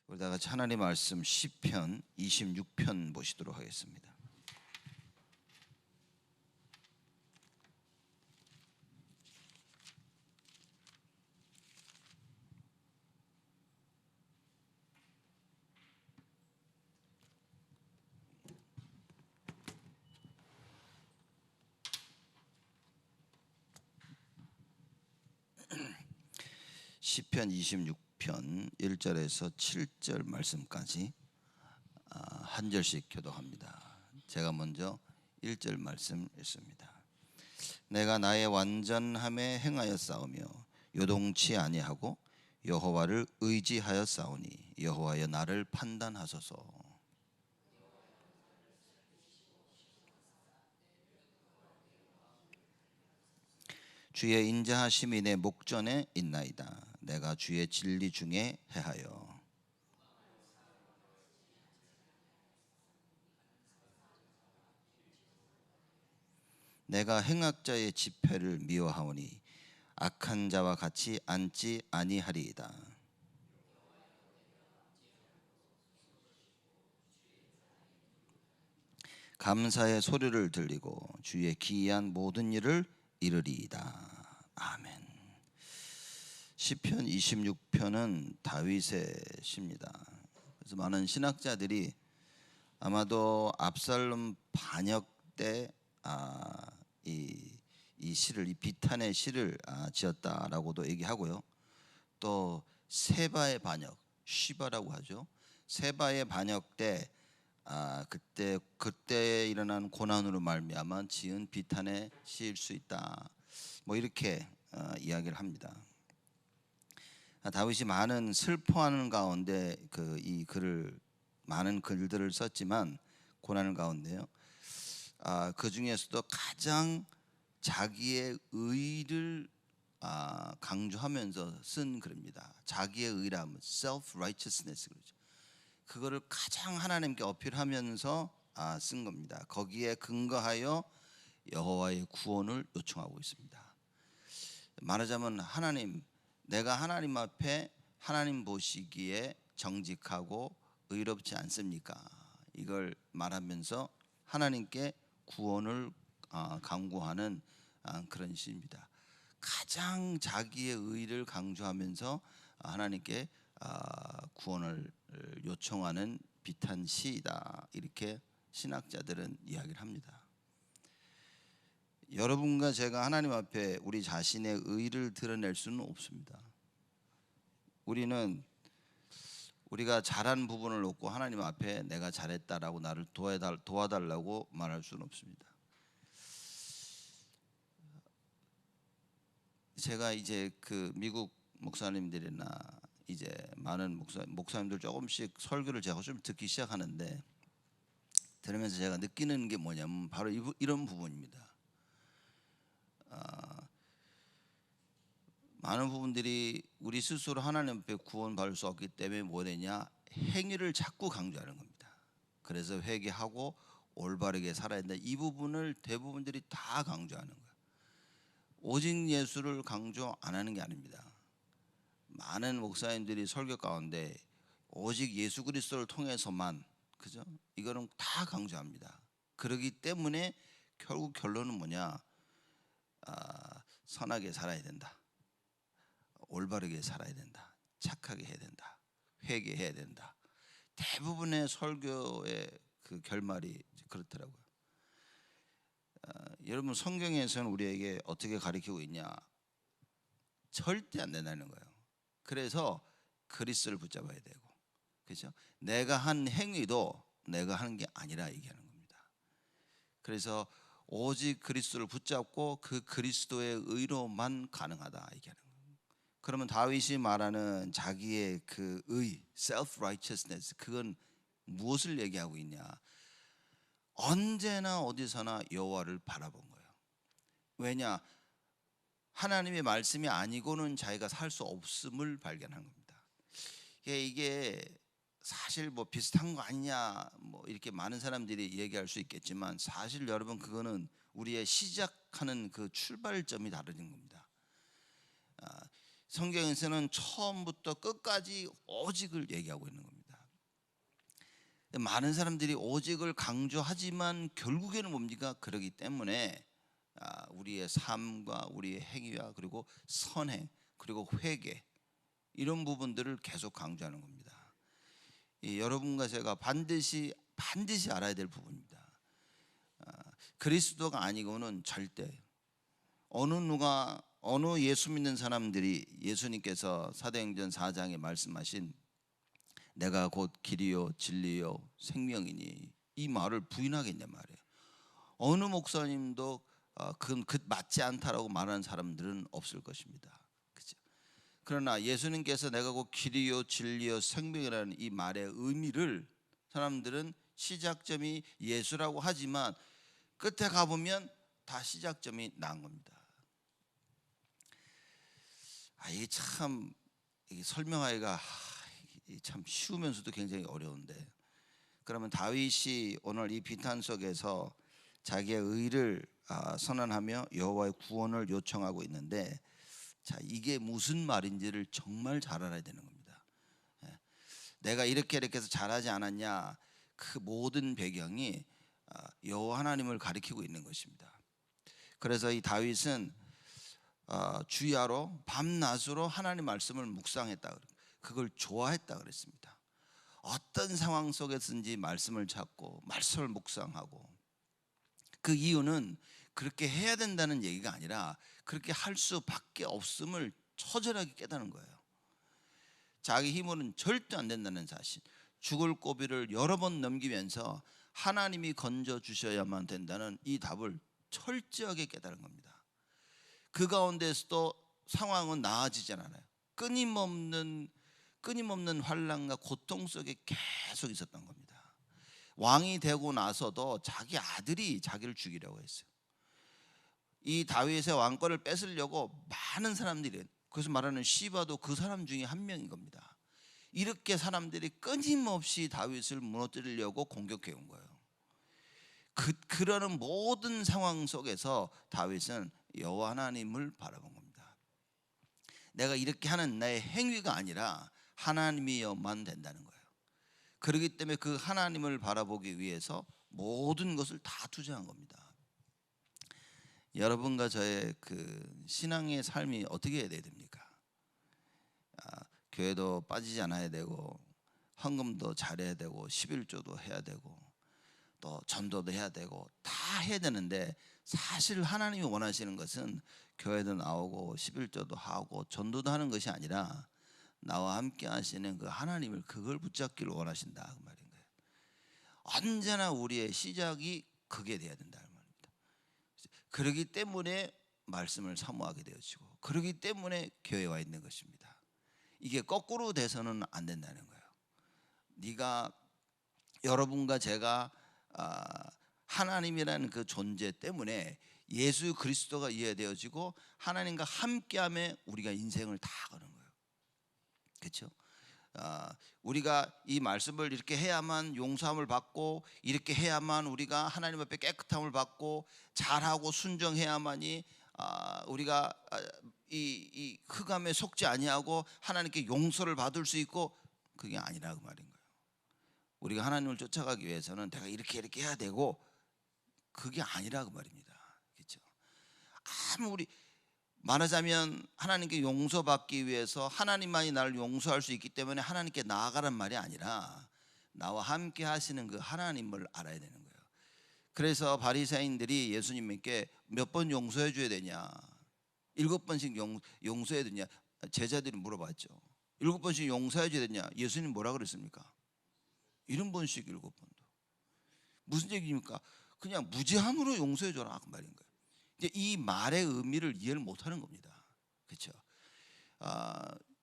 우리 다 같이 하나님 말씀 시편 26편 보시도록 하겠습니다. 시편 26편 1절에서 7절 말씀까지 한 절씩 교독합니다. 제가 먼저 1절 말씀 읽습니다. 내가 나의 완전함에 행하여 싸우며 요동치 아니하고 여호와를 의지하여 싸우니 여호와여 나를 판단하소서. 주의 인자하심이 내 목전에 있나이다. 내가 주의 진리 중에 해하여 내가 행악자의 집회를 미워하오니 악한 자와 같이 앉지 아니하리이다. 감사의 소리를 들리고 주의 기이한 모든 일을 이르리이다. 아멘. 시편 26편은 다윗의 시입니다. 그래서 많은 신학자들이 아마도 압살롬 반역 때 이 시를, 이 비탄의 시를 지었다라고도 얘기하고요. 또 세바의 반역, 시바라고 하죠. 세바의 반역 때 그때 일어난 고난으로 말미암아 지은 비탄의 시일 수 있다. 뭐 이렇게 이야기를 합니다. 다윗이 많은 슬퍼하는 가운데 이 글을 많은 글들을 썼지만 고난 가운데요. 그 중에서도 가장 자기의 의를 강조하면서 쓴 글입니다. 자기의 의람, self-righteousness 그러죠. 그거를 가장 하나님께 어필하면서 쓴 겁니다. 거기에 근거하여 여호와의 구원을 요청하고 있습니다. 말하자면 내가 하나님 앞에 하나님 보시기에 정직하고 의롭지 않습니까? 이걸 말하면서 하나님께 구원을 강구하는 그런 시입니다. 가장 자기의 의를 강조하면서 하나님께 구원을 요청하는 비탄 시이다. 이렇게 신학자들은 이야기를 합니다. 여러분과 제가 하나님 앞에 우리 자신의 의를 드러낼 수는 없습니다. 우리가 잘한 부분을 놓고 하나님 앞에 내가 잘했다라고 나를 도와달라고 말할 수는 없습니다. 제가 이제 그 미국 목사님들이나 이제 많은 목사님들 조금씩 설교를 제가 좀 듣기 시작하는데 들으면서 제가 느끼는 게 뭐냐면 바로 이런 부분입니다. 많은 부분들이 우리 스스로 하나님 앞에 구원받을 수 없기 때문에 뭐 되냐? 행위를 자꾸 강조하는 겁니다. 그래서 회개하고 올바르게 살아야 된다. 이 부분을 대부분들이 다 강조하는 거예요. 오직 예수를 강조 안 하는 게 아닙니다. 많은 목사님들이 설교 가운데 오직 예수 그리스도를 통해서만, 그죠? 이거는 다 강조합니다. 그렇기 때문에 결국 결론은 뭐냐? 선하게 살아야 된다. 올바르게 살아야 된다. 착하게 해야 된다. 회개해야 된다. 대부분의 설교의 그 결말이 그렇더라고요. 여러분 성경에서는 우리에게 어떻게 가르치고 있냐? 절대 안 된다는 거예요. 그래서 그리스도를 붙잡아야 되고, 그렇죠? 내가 한 행위도 내가 하는 게 아니라 얘기하는 겁니다. 그래서 오직 그리스도를 붙잡고 그 그리스도의 의로만 가능하다 얘기하는 거예요. 그러면 다윗이 말하는 자기의 그 의, self-righteousness, 그건 무엇을 얘기하고 있냐? 언제나 어디서나 여호와를 바라본 거예요. 왜냐? 하나님의 말씀이 아니고는 자기가 살 수 없음을 발견한 겁니다. 이게 사실 뭐 비슷한 거 아니냐, 뭐 이렇게 많은 사람들이 얘기할 수 있겠지만 사실 여러분 그거는 우리의 시작하는 그 출발점이 다른 겁니다. 성경에서는 처음부터 끝까지 오직을 얘기하고 있는 겁니다. 많은 사람들이 오직을 강조하지만 결국에는 뭡니까? 그러기 때문에 우리의 삶과 우리의 행위와 그리고 선행 그리고 회개 이런 부분들을 계속 강조하는 겁니다. 여러분과 제가 반드시 알아야 될 부분입니다. 그리스도가 아니고는 절대 어느 예수 믿는 사람들이 예수님께서 사도행전 4장에 말씀하신 내가 곧 길이요 진리요 생명이니 이 말을 부인하겠냐 말이에요. 어느 목사님도 그건 맞지 않다라고 말하는 사람들은 없을 것입니다. 그렇죠? 그러나 예수님께서 내가 곧 길이요 진리요 생명이라는 이 말의 의미를 사람들은 시작점이 예수라고 하지만 끝에 가보면 다 시작점이 난 겁니다. 이게 참 설명하기가 참 쉬우면서도 굉장히 어려운데, 그러면 다윗이 오늘 이 비탄 속에서 자기의 의를 선언하며 여호와의 구원을 요청하고 있는데, 자 이게 무슨 말인지를 정말 잘 알아야 되는 겁니다. 내가 이렇게 해서 잘하지 않았냐, 그 모든 배경이 여호와 하나님을 가리키고 있는 것입니다. 그래서 이 다윗은 주야로 밤낮으로 하나님 말씀을 묵상했다, 그걸 좋아했다 그랬습니다. 어떤 상황 속에서든지 말씀을 찾고 말씀을 묵상하고, 그 이유는 그렇게 해야 된다는 얘기가 아니라 그렇게 할 수밖에 없음을 처절하게 깨닫는 거예요. 자기 힘으로는 절대 안 된다는 사실, 죽을 고비를 여러 번 넘기면서 하나님이 건져 주셔야만 된다는 이 답을 철저하게 깨달은 겁니다. 그 가운데서도 상황은 나아지지 않아요. 끊임없는 환난과 고통 속에 계속 있었던 겁니다. 왕이 되고 나서도 자기 아들이 자기를 죽이려고 했어요. 이 다윗의 왕권을 뺏으려고 많은 사람들이, 그래서 말하는 시바도 그 사람 중에 한 명인 겁니다. 이렇게 사람들이 끊임없이 다윗을 무너뜨리려고 공격해 온 거예요. 그러는 모든 상황 속에서 다윗은 여호와 하나님을 바라본 겁니다. 내가 이렇게 하는 나의 행위가 아니라 하나님이여만 된다는 거예요. 그렇기 때문에 그 하나님을 바라보기 위해서 모든 것을 다 투자한 겁니다. 여러분과 저의 그 신앙의 삶이 어떻게 해야 됩니까? 교회도 빠지지 않아야 되고, 헌금도 잘해야 되고, 11조도 해야 되고, 또 전도도 해야 되고, 다 해야 되는데, 사실 하나님이 원하시는 것은 교회도 나오고 11조도 하고 전도도 하는 것이 아니라 나와 함께 하시는 그 하나님을, 그걸 붙잡기를 원하신다 그 말인 거예요. 언제나 우리의 시작이 그게 돼야 된다는 말입니다. 그러기 때문에 말씀을 사모하게 되어지고, 그러기 때문에 교회에 와 있는 것입니다. 이게 거꾸로 돼서는 안 된다는 거예요. 네가, 여러분과 제가 하나님이라는 그 존재 때문에 예수 그리스도가 이해되어지고 하나님과 함께함에 우리가 인생을 다 거는 거예요. 그렇죠? 우리가 이 말씀을 이렇게 해야만 용서함을 받고, 이렇게 해야만 우리가 하나님 앞에 깨끗함을 받고, 잘하고 순종해야만이 우리가 이 흑암에 속지 아니하고 하나님께 용서를 받을 수 있고, 그게 아니라 그 말인 거예요. 우리가 하나님을 쫓아가기 위해서는 내가 이렇게 해야 되고, 그게 아니라 그 말입니다. 그렇죠? 아무리 말하자면 하나님께 용서받기 위해서 하나님만이 나를 용서할 수 있기 때문에 하나님께 나아가란 말이 아니라 나와 함께 하시는 그 하나님을 알아야 되는 거예요. 그래서 바리새인들이 예수님께 몇 번 용서해 줘야 되냐, 7번씩 용서해야 되냐, 제자들이 물어봤죠. 7번씩 용서해 줘야 되냐, 예수님 뭐라 그랬습니까? 70번씩 7번도. 무슨 얘기입니까? 그냥 무제한으로 용서해 줘라 그 말인 거예요. 이제 이 말의 의미를 이해를 못하는 겁니다. 그렇죠?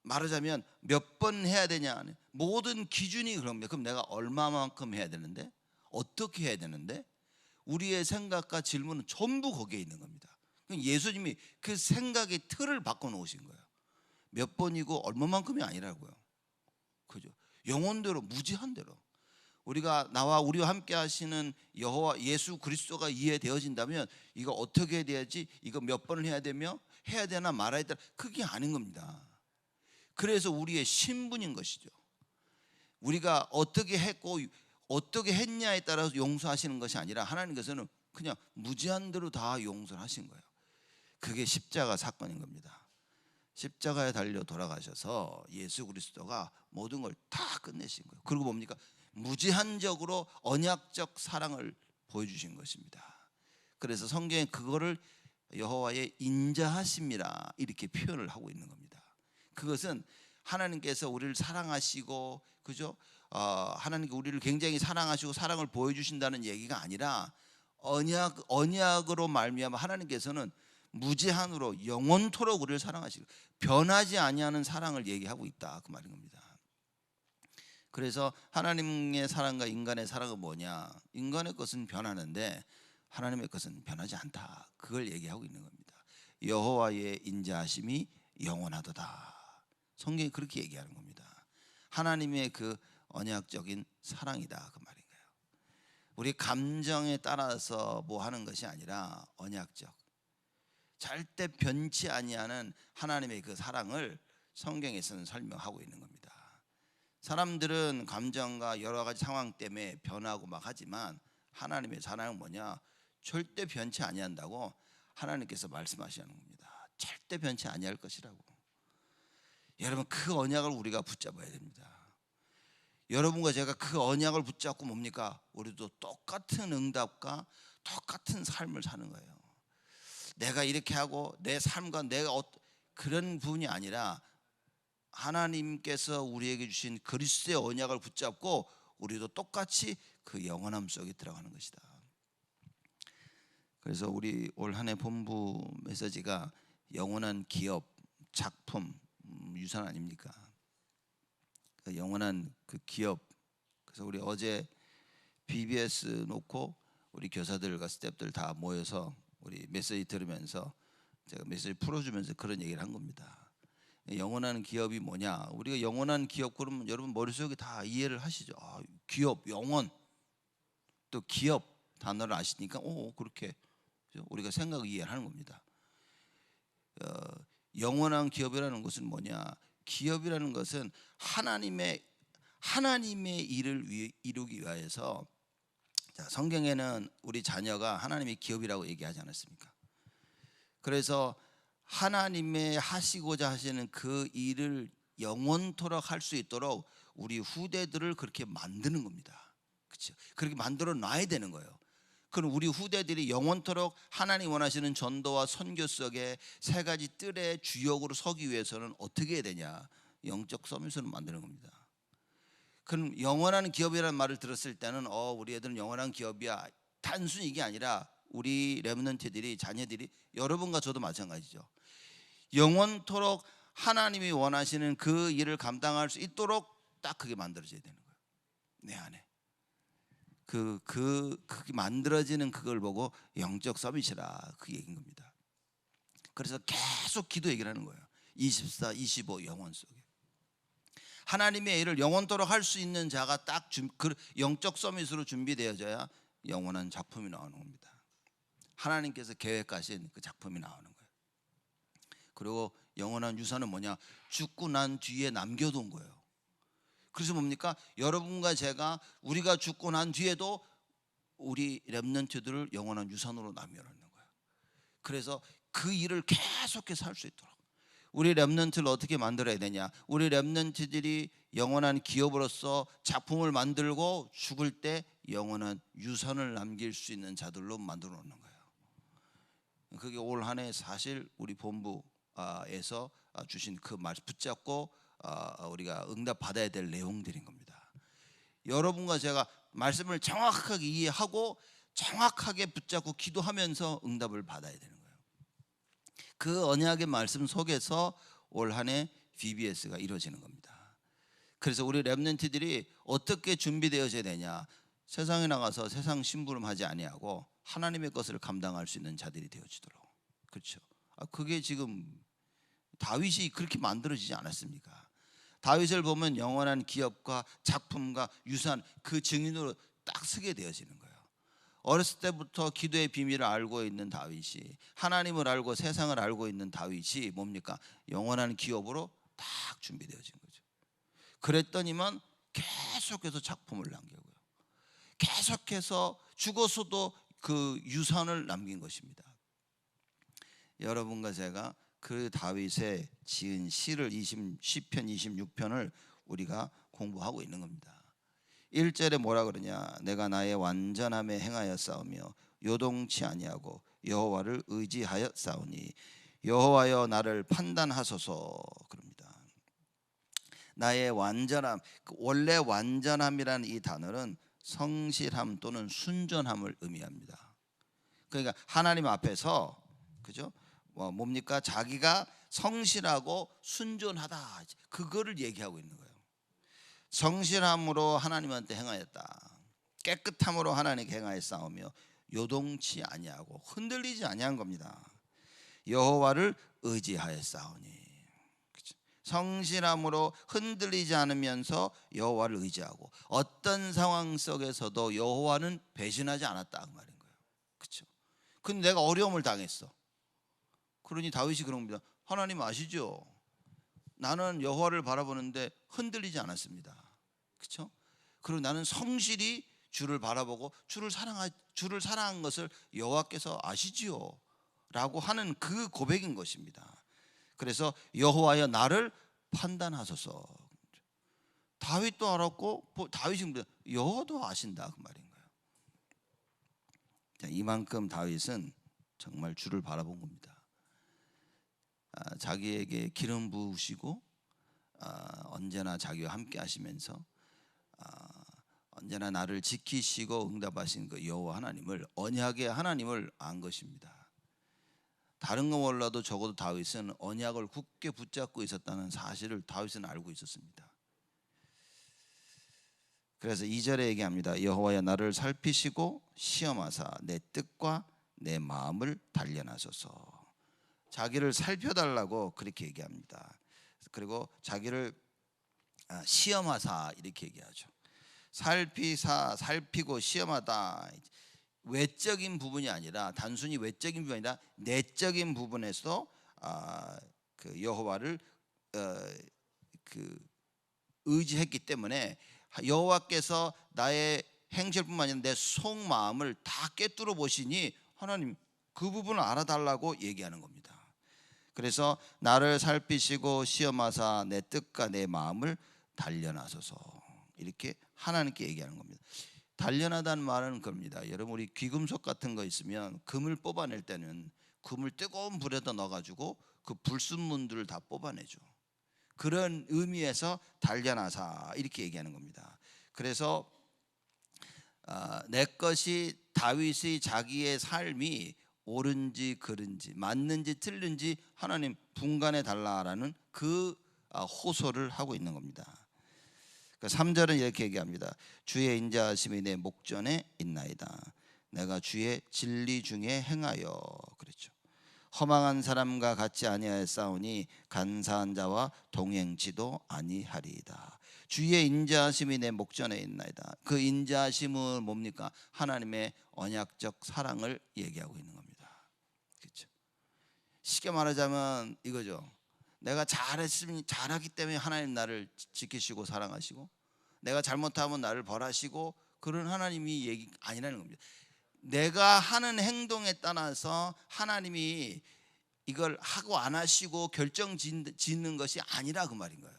말하자면 몇 번 해야 되냐, 모든 기준이 그럽니다. 그럼 내가 얼마만큼 해야 되는데, 어떻게 해야 되는데, 우리의 생각과 질문은 전부 거기에 있는 겁니다. 예수님이 그 생각의 틀을 바꿔놓으신 거예요. 몇 번이고 얼마만큼이 아니라고요. 그죠? 영혼대로, 무제한대로. 우리와 함께 하시는 여호와 예수 그리스도가 이해되어진다면 이거 어떻게 돼야지, 이거 몇 번을 해야 되며 해야 되나 말아야 되나, 그게 아닌 겁니다. 그래서 우리의 신분인 것이죠. 우리가 어떻게 했고 어떻게 했냐에 따라서 용서하시는 것이 아니라 하나님께서는 그냥 무제한대로 다 용서를 하신 거예요. 그게 십자가 사건인 겁니다. 십자가에 달려 돌아가셔서 예수 그리스도가 모든 걸 다 끝내신 거예요. 그리고 뭡니까? 무제한적으로 언약적 사랑을 보여주신 것입니다. 그래서 성경에 그거를 여호와의 인자하심이라 이렇게 표현을 하고 있는 겁니다. 그것은 하나님께서 우리를 사랑하시고, 그죠? 하나님께 우리를 굉장히 사랑하시고 사랑을 보여주신다는 얘기가 아니라 언약으로 말미암아 하나님께서는 무제한으로 영원토록 우리를 사랑하시고 변하지 아니하는 사랑을 얘기하고 있다, 그 말인 겁니다. 그래서 하나님의 사랑과 인간의 사랑은 뭐냐? 인간의 것은 변하는데 하나님의 것은 변하지 않다, 그걸 얘기하고 있는 겁니다. 여호와의 인자하심이 영원하도다, 성경이 그렇게 얘기하는 겁니다. 하나님의 그 언약적인 사랑이다, 그 말인 거예요. 우리 감정에 따라서 뭐 하는 것이 아니라 언약적, 절대 변치 아니하는 하나님의 그 사랑을 성경에서는 설명하고 있는 겁니다. 사람들은 감정과 여러 가지 상황 때문에 변하고 막 하지만 하나님의 사랑은 뭐냐? 절대 변치 아니한다고 하나님께서 말씀하시는 겁니다. 절대 변치 아니할 것이라고. 여러분, 그 언약을 우리가 붙잡아야 됩니다. 여러분과 제가 그 언약을 붙잡고 뭡니까? 우리도 똑같은 응답과 똑같은 삶을 사는 거예요. 내가 이렇게 하고 내 삶과 내가 그런 부분이 아니라 하나님께서 우리에게 주신 그리스도의 언약을 붙잡고 우리도 똑같이 그 영원함 속에 들어가는 것이다. 그래서 우리 올 한 해 본부 메시지가 영원한 기업, 작품, 유산 아닙니까? 그 영원한 그 기업. 그래서 우리 어제 BBS 놓고 우리 교사들과 스태프들 다 모여서 우리 메시지 들으면서 제가 메시지 풀어주면서 그런 얘기를 한 겁니다. 영원한 기업이 뭐냐? 우리가 영원한 기업 그러면 여러분 머릿속에 다 이해를 하시죠? 기업, 영원, 또 기업 단어를 아시니까 그렇게 우리가 생각 이해를 하는 겁니다. 영원한 기업이라는 것은 뭐냐? 기업이라는 것은 하나님의 일을 이루기 위해서, 자, 성경에는 우리 자녀가 하나님의 기업이라고 얘기하지 않았습니까? 그래서 하나님의 하시고자 하시는 그 일을 영원토록 할 수 있도록 우리 후대들을 그렇게 만드는 겁니다. 그렇죠? 그렇게 만들어 놔야 되는 거예요. 그럼 우리 후대들이 영원토록 하나님 원하시는 전도와 선교 속에 세 가지 뜰의 주역으로 서기 위해서는 어떻게 해야 되냐? 영적 서밋으로 만드는 겁니다. 그럼 영원한 기업이라는 말을 들었을 때는 우리 애들은 영원한 기업이야, 단순히 이게 아니라 우리 렘넌트들이, 자녀들이, 여러분과 저도 마찬가지죠. 영원토록 하나님이 원하시는 그 일을 감당할 수 있도록 딱 그게 만들어져야 되는 거예요. 내 안에 그게 만들어지는 그걸 보고 영적 서밋이라 그 얘기인 겁니다. 그래서 계속 기도 얘기를 하는 거예요. 24, 25 영원 속에 하나님의 일을 영원토록 할 수 있는 자가 딱 영적 서밋으로 준비되어져야 영원한 작품이 나오는 겁니다. 하나님께서 계획하신 그 작품이 나오는 거예요. 그리고 영원한 유산은 뭐냐? 죽고 난 뒤에 남겨둔 거예요. 그래서 뭡니까? 여러분과 제가 우리가 죽고 난 뒤에도 우리 렘넌트들을 영원한 유산으로 남겨놓는 거예요. 그래서 그 일을 계속해서 할 수 있도록 우리 렘넌트를 어떻게 만들어야 되냐? 우리 렘넌트들이 영원한 기업으로서 작품을 만들고 죽을 때 영원한 유산을 남길 수 있는 자들로 만들어 놓는 거예요. 그게 올 한 해 사실 우리 본부에서 주신 그 말 붙잡고 우리가 응답 받아야 될 내용들인 겁니다. 여러분과 제가 말씀을 정확하게 이해하고 정확하게 붙잡고 기도하면서 응답을 받아야 되는 거예요. 그 언약의 말씀 속에서 올 한 해 BBS가 이루어지는 겁니다. 그래서 우리 렘넌트들이 어떻게 준비되어져야 되냐? 세상에 나가서 세상 심부름하지 아니하고 하나님의 것을 감당할 수 있는 자들이 되어지도록. 그렇죠? 그게 지금 다윗이 그렇게 만들어지지 않았습니까? 다윗을 보면 영원한 기업과 작품과 유산, 그 증인으로 딱 서게 되어지는 거예요. 어렸을 때부터 기도의 비밀을 알고 있는 다윗이, 하나님을 알고 세상을 알고 있는 다윗이 뭡니까? 영원한 기업으로 딱 준비되어진 거죠. 그랬더니만 계속해서 작품을 남기고요. 계속해서 죽어서도 그 유산을 남긴 것입니다. 여러분과 제가 그 다윗의 지은 시를 시편 26편을 우리가 공부하고 있는 겁니다. 1절에 뭐라 그러냐? 내가 나의 완전함에 행하여 싸우며 요동치 아니하고 여호와를 의지하여 싸우니 여호와여 나를 판단하소서 그럽니다. 나의 완전함, 원래 완전함이라는 이 단어는 성실함 또는 순전함을 의미합니다. 그러니까 하나님 앞에서, 그죠? 뭡니까? 자기가 성실하고 순전하다, 그거를 얘기하고 있는 거예요. 성실함으로 하나님한테 행하였다. 깨끗함으로 하나님께 행하여 싸우며 요동치 아니하고 흔들리지 아니한 겁니다. 여호와를 의지하여 싸우니, 성실함으로 흔들리지 않으면서 여호와를 의지하고 어떤 상황 속에서도 여호와는 배신하지 않았다 그 말인 거예요. 그렇죠? 근데 내가 어려움을 당했어. 그러니 다윗이 그런 겁니다. 하나님 아시죠? 나는 여호와를 바라보는데 흔들리지 않았습니다. 그렇죠? 그리고 나는 성실히 주를 바라보고 주를 사랑한 것을 여호와께서 아시지요 라고 하는 그 고백인 것입니다. 그래서 여호와여 나를 판단하소서. 다윗도 알았고 다윗이 여호와도 아신다 그 말인 거예요. 자, 이만큼 다윗은 정말 주를 바라본 겁니다. 자기에게 기름 부으시고 언제나 자기와 함께 하시면서 언제나 나를 지키시고 응답하신 그 여호와 하나님을, 언약의 하나님을 안 것입니다. 다른 거 몰라도 적어도 다윗은 언약을 굳게 붙잡고 있었다는 사실을 다윗은 알고 있었습니다. 그래서 2절에 얘기합니다. 여호와여 나를 살피시고 시험하사 내 뜻과 내 마음을 단련하소서. 자기를 살펴달라고 그렇게 얘기합니다. 그리고 자기를 시험하사 이렇게 얘기하죠. 살피고 시험하다. 외적인 부분이 아니라, 단순히 외적인 부분이 아니라 내적인 부분에서 그 여호와를 의지했기 때문에 여호와께서 나의 행실뿐만 아니라 내 속마음을 다 꿰뚫어 보시니 하나님 그 부분을 알아달라고 얘기하는 겁니다. 그래서 나를 살피시고 시험하사 내 뜻과 내 마음을 단련하소서, 이렇게 하나님께 얘기하는 겁니다. 단련하다는 말은 그럽니다. 여러분, 우리 귀금속 같은 거 있으면 금을 뽑아낼 때는 금을 뜨거운 불에다 넣어가지고 그 불순물들을 다 뽑아내죠. 그런 의미에서 단련하사 이렇게 얘기하는 겁니다. 그래서 내 것이, 다윗의 자기의 삶이 옳은지 그른지 맞는지 틀린지 하나님 분간해 달라라는 그 호소를 하고 있는 겁니다. 3절은 이렇게 얘기합니다. 주의 인자하심이 내 목전에 있나이다. 내가 주의 진리 중에 행하여, 그랬죠. 허망한 사람과 같이 아니하였사오니 간사한 자와 동행치도 아니하리이다. 주의 인자하심이 내 목전에 있나이다. 그 인자하심은 뭡니까? 하나님의 언약적 사랑을 얘기하고 있는 겁니다. 그렇죠? 쉽게 말하자면 이거죠. 내가 잘하기 때문에 하나님 나를 지키시고 사랑하시고, 내가 잘못하면 나를 벌하시고, 그런 하나님이 얘기 아니라는 겁니다. 내가 하는 행동에 따라서 하나님이 이걸 하고 안 하시고 결정 짓는 것이 아니라 그 말인 거예요.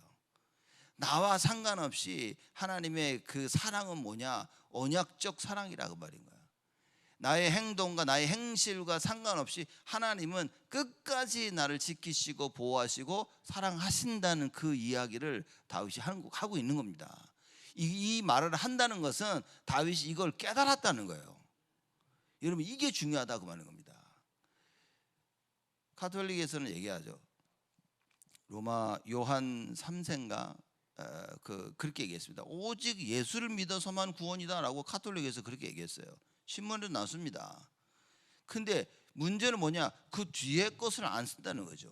나와 상관없이 하나님의 그 사랑은 뭐냐? 언약적 사랑이라 그 말인 거예요. 나의 행동과 나의 행실과 상관없이 하나님은 끝까지 나를 지키시고 보호하시고 사랑하신다는 그 이야기를 다윗이 하고 있는 겁니다. 이 말을 한다는 것은 다윗이 이걸 깨달았다는 거예요. 여러분, 이게 중요하다고 말하는 겁니다. 가톨릭에서는 얘기하죠. 로마 요한 3세인가 그렇게 얘기했습니다. 오직 예수를 믿어서만 구원이다라고 가톨릭에서 그렇게 얘기했어요. 신문에도 나왔습니다. 근데 문제는 뭐냐? 그 뒤에 것을 안 쓴다는 거죠.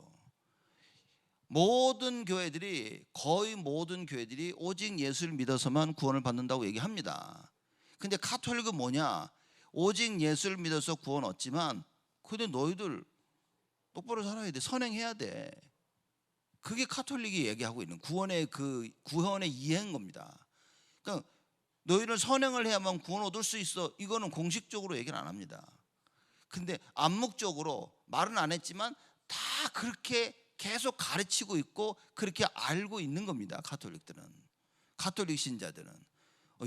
거의 모든 교회들이 오직 예수를 믿어서만 구원을 받는다고 얘기합니다. 근데 가톨릭은 뭐냐? 오직 예수를 믿어서 구원 얻지만 근데 너희들 똑바로 살아야 돼. 선행해야 돼. 그게 가톨릭이 얘기하고 있는 구원의 이해인 겁니다. 그러니까 너희는 선행을 해야만 구원 얻을 수 있어. 이거는 공식적으로 얘기는 안 합니다. 근데 암묵적으로 말은 안 했지만 다 그렇게 계속 가르치고 있고 그렇게 알고 있는 겁니다. 가톨릭들은, 가톨릭 신자들은.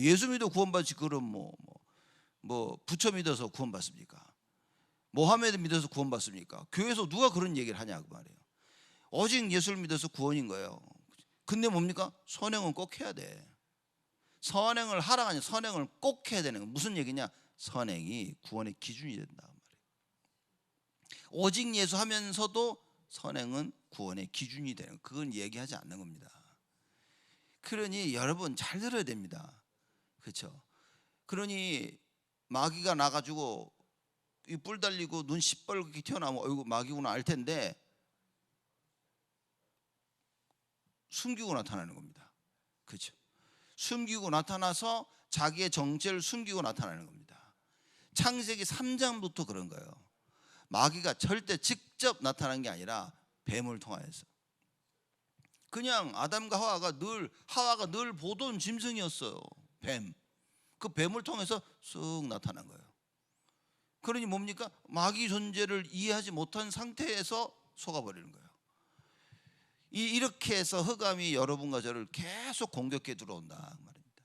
예수 믿어 구원받지, 그럼 뭐 부처 믿어서 구원받습니까? 모하메드 믿어서 구원받습니까? 교회에서 누가 그런 얘기를 하냐 그 말이에요. 오직 예수를 믿어서 구원인 거예요. 근데 뭡니까? 선행은 꼭 해야 돼. 선행을 하라가 아니라 선행을 꼭 해야 되는 거. 무슨 얘기냐? 선행이 구원의 기준이 된다 말이에요. 오직 예수 하면서도 선행은 구원의 기준이 되는 거. 그건 얘기하지 않는 겁니다. 그러니 여러분 잘 들어야 됩니다. 그렇죠? 그러니 마귀가 나가지고 이 뿔 달리고 눈 시뻘겋게 튀어나오면 어이구 마귀구나 알 텐데 숨기고 나타나는 겁니다. 그렇죠? 숨기고 나타나서 자기의 정체를 숨기고 나타나는 겁니다. 창세기 3장부터 그런 거예요. 마귀가 절대 직접 나타난 게 아니라 뱀을 통하여서. 그냥 아담과 하와가 늘 보던 짐승이었어요. 뱀. 그 뱀을 통해서 쑥 나타난 거예요. 그러니 뭡니까? 마귀 존재를 이해하지 못한 상태에서 속아버리는 거예요. 이렇게 해서 흑암이 여러분과 저를 계속 공격해 들어온다 말입니다.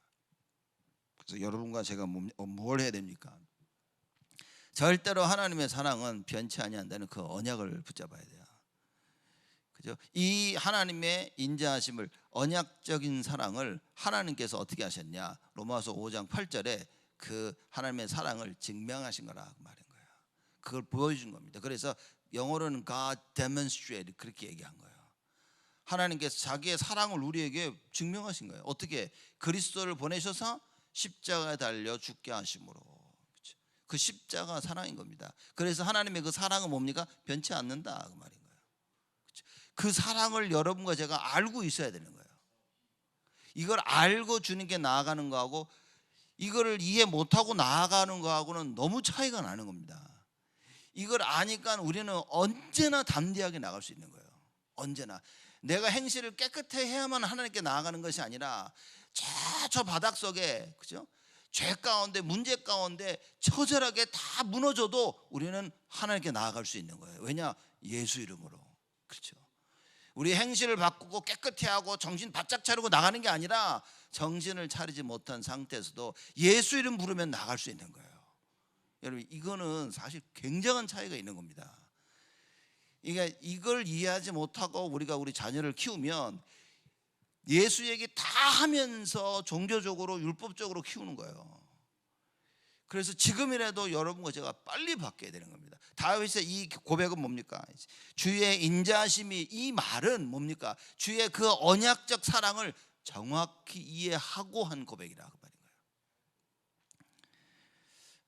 그래서 여러분과 제가 뭘 해야 됩니까? 절대로 하나님의 사랑은 변치 아니한다는 그 언약을 붙잡아야 돼요. 그죠? 이 하나님의 인자하심을, 언약적인 사랑을 하나님께서 어떻게 하셨냐? 로마서 5장 8절에 그 하나님의 사랑을 증명하신 거라 말인 거예요. 그걸 보여준 겁니다. 그래서 영어로는 God demonstrated 그렇게 얘기한 거예요. 하나님께서 자기의 사랑을 우리에게 증명하신 거예요. 어떻게? 그리스도를 보내셔서 십자가에 달려 죽게 하심으로. 그 십자가 사랑인 겁니다. 그래서 하나님의 그 사랑은 뭡니까? 변치 않는다 그 말인 거예요. 그 사랑을 여러분과 제가 알고 있어야 되는 거예요. 이걸 알고 주님께 나아가는 거하고 이거를 이해 못하고 나아가는 거하고는 너무 차이가 나는 겁니다. 이걸 아니까 우리는 언제나 담대하게 나갈 수 있는 거예요. 언제나 내가 행실을 깨끗해 해야만 하나님께 나아가는 것이 아니라 저 바닥 속에, 그죠? 죄 가운데, 문제 가운데 처절하게 다 무너져도 우리는 하나님께 나아갈 수 있는 거예요. 왜냐? 예수 이름으로. 그렇죠? 우리 행실을 바꾸고 깨끗해 하고 정신 바짝 차리고 나가는 게 아니라 정신을 차리지 못한 상태에서도 예수 이름 부르면 나갈 수 있는 거예요. 여러분, 이거는 사실 굉장한 차이가 있는 겁니다. 그러니까 이걸 이해하지 못하고 우리가 우리 자녀를 키우면 예수 얘기 다 하면서 종교적으로 율법적으로 키우는 거예요. 그래서 지금이라도 여러분과 제가 빨리 바뀌어야 되는 겁니다. 다윗의 이 고백은 뭡니까? 주의 인자하심이, 이 말은 뭡니까? 주의 그 언약적 사랑을 정확히 이해하고 한 고백이라 그 말인